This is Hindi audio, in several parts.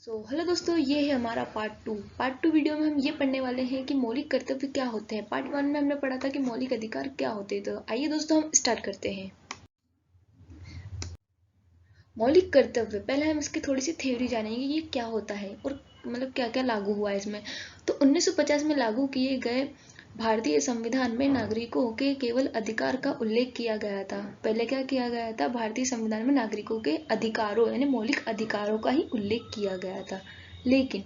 हेलो दोस्तों, ये है हमारा पार्ट टू वीडियो में हम ये पढ़ने वाले हैं कि मौलिक कर्तव्य क्या होते हैं। पार्ट वन में हमने पढ़ा था कि मौलिक अधिकार क्या होते हैं। तो आइए दोस्तों हम स्टार्ट करते हैं। मौलिक कर्तव्य, पहले हम इसकी थोड़ी सी थ्योरी जानेंगे ये क्या होता है और मतलब क्या क्या लागू हुआ है इसमें। तो 1950 में लागू किए गए भारतीय संविधान में नागरिकों के केवल अधिकार का उल्लेख किया गया था। पहले क्या किया गया था, भारतीय संविधान में नागरिकों के अधिकारों यानी मौलिक अधिकारों का ही उल्लेख किया गया था। लेकिन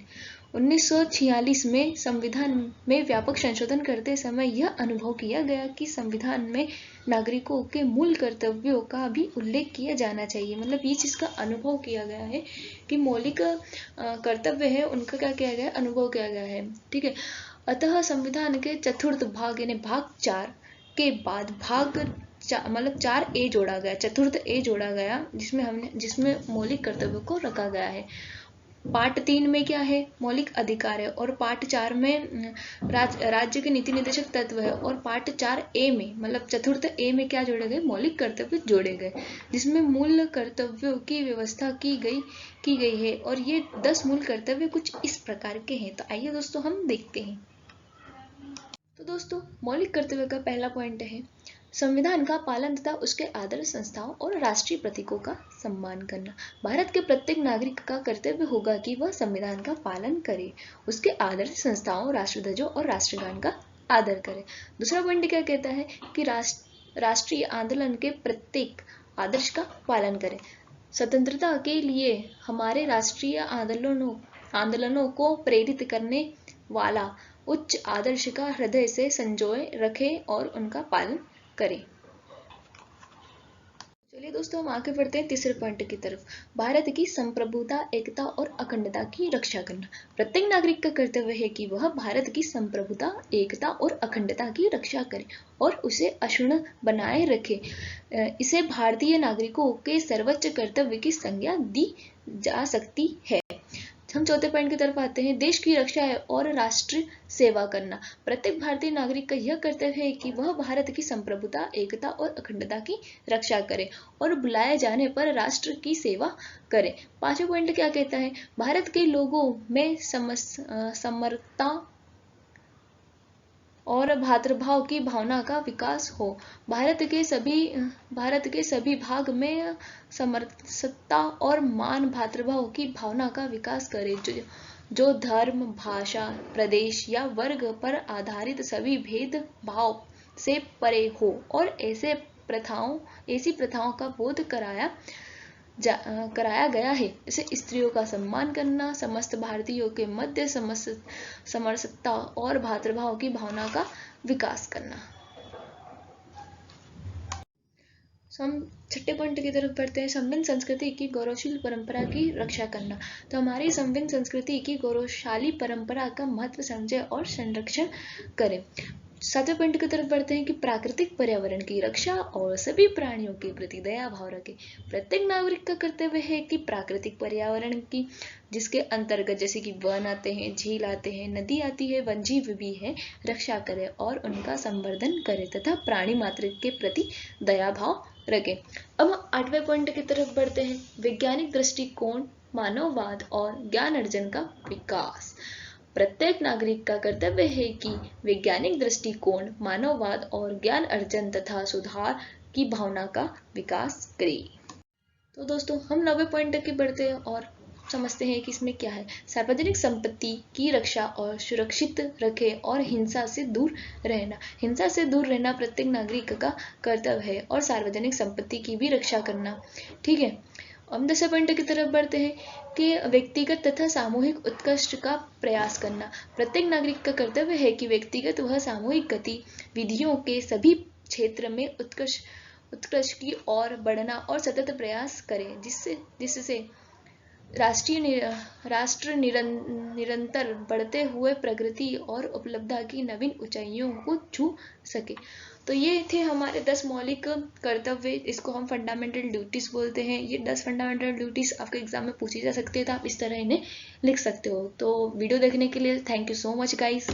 1946 में संविधान में व्यापक संशोधन करते समय यह अनुभव किया गया कि संविधान में नागरिकों के मूल कर्तव्यों का भी उल्लेख किया जाना चाहिए। मतलब ये चीज का अनुभव किया गया है कि मौलिक कर्तव्य है उनका क्या किया गया, अनुभव किया गया है। ठीक है, अतः संविधान के चतुर्थ भाग यानी भाग 4 के बाद भाग मतलब 4A जोड़ा गया, चतुर्थ A जोड़ा गया, जिसमें मौलिक कर्तव्यों को रखा गया है। पार्ट 3 में क्या है, मौलिक अधिकार है, और पार्ट 4 में राज्य के नीति निर्देशक तत्व है, और पार्ट 4A में मतलब चतुर्थ A में क्या जोड़े गए, मौलिक कर्तव्य जोड़े गए, जिसमें मूल कर्तव्यों की व्यवस्था की गई है। और ये 10 मूल कर्तव्य कुछ इस प्रकार के हैं। तो आइए दोस्तों हम देखते हैं। तो दोस्तों मौलिक कर्तव्य का पहला पॉइंट है संविधान का पालन तथा उसके आदर्श संस्थाओं और राष्ट्रीय प्रतीकों का सम्मान करना। भारत के प्रत्येक नागरिक का कर्तव्य होगा कि वह संविधान का पालन करे, उसके आदर्श संस्थाओं, राष्ट्रध्वजों और राष्ट्रगान का आदर करे। दूसरा पॉइंट क्या कहता है कि राष्ट्रीय आंदोलन के प्रत्येक आदर्श का पालन करें। स्वतंत्रता के लिए हमारे राष्ट्रीय आंदोलनों को प्रेरित करने वाला उच्च आदर्श का हृदय से संजोए रखें और उनका पालन करें। चलिए दोस्तों हम आगे बढ़ते हैं तीसरे पॉइंट की तरफ। भारत की संप्रभुता, एकता और अखंडता की रक्षा करना। प्रत्येक नागरिक का कर्तव्य है कि वह भारत की संप्रभुता, एकता और अखंडता की रक्षा करे और उसे अक्षुण्ण बनाए रखे। इसे भारतीय नागरिकों के सर्वोच्च कर्तव्य की संज्ञा दी जा सकती है। हम चौथे पॉइंट की तरफ आते हैं, देश की रक्षा और राष्ट्र सेवा करना। प्रत्येक भारतीय नागरिक का यह कर्तव्य है कि वह भारत की संप्रभुता, एकता और अखंडता की रक्षा करे और बुलाए जाने पर राष्ट्र की सेवा करे। पांचवा पॉइंट क्या कहता है, भारत के लोगों में समरसता और भातृभाव की भावना का विकास हो। भारत के सभी भाग में समरसता और मान भातृभाव की भावना का विकास करे, जो धर्म, भाषा, प्रदेश या वर्ग पर आधारित सभी भेदभाव से परे हो, और ऐसी प्रथाओं का बोध कराया गया है। इसे स्त्रियों का सम्मान करना, समस्त भारतीयों के मध्य समरसता और भातृभाव की भावना का विकास करना। हम छठे पॉइंट की तरफ बढ़ते हैं, संविन्न संस्कृति की गौरवशील परंपरा की रक्षा करना। तो हमारी संविन्न संस्कृति की गौरवशाली परंपरा का महत्व समझे और संरक्षण करें। सातवें पॉइंट की तरफ बढ़ते हैं कि प्राकृतिक पर्यावरण की रक्षा और सभी प्राणियों के प्रति दया भाव रखें। प्रत्येक नागरिक का कर्तव्य है कि प्राकृतिक पर्यावरण की, जिसके अंतर्गत जैसे कि वन आते हैं, झील आते हैं, नदी आती है, वन्यजीव भी है, रक्षा करे और उनका संवर्धन करे तथा प्राणी मात्र के प्रति दया भाव रखें। अब आठवें पॉइंट की तरफ बढ़ते हैं, वैज्ञानिक दृष्टिकोण, मानववाद और ज्ञान अर्जन का विकास। प्रत्येक नागरिक का कर्तव्य है कि वैज्ञानिक दृष्टिकोण, मानववाद और ज्ञान अर्जन तथा सुधार की भावना का विकास करे। तो दोस्तों हम 9वें पॉइंट की बढ़ते हैं और समझते हैं कि इसमें क्या है। सार्वजनिक संपत्ति की रक्षा और सुरक्षित रखे और हिंसा से दूर रहना प्रत्येक नागरिक का कर्तव्य है, और सार्वजनिक संपत्ति की भी रक्षा करना। ठीक है, हम 10वें पॉइंट की तरफ बढ़ते हैं कि व्यक्तिगत तथा सामूहिक उत्कृष्ट का प्रयास करना। प्रत्येक नागरिक का कर्तव्य है कि व्यक्तिगत व सामूहिक गतिविधियों के सभी क्षेत्र में उत्कृष्ट की ओर बढ़ना और सतत प्रयास करें, जिससे राष्ट्र निरंतर बढ़ते हुए प्रगति और उपलब्धता की नवीन ऊंचाइयों को छू सके। तो ये थे हमारे 10 मौलिक कर्तव्य, इसको हम फंडामेंटल ड्यूटीज बोलते हैं। ये 10 फंडामेंटल ड्यूटीज आपके एग्जाम में पूछी जा सकती है, तो आप इस तरह इन्हें लिख सकते हो। तो वीडियो देखने के लिए thank you so much guys.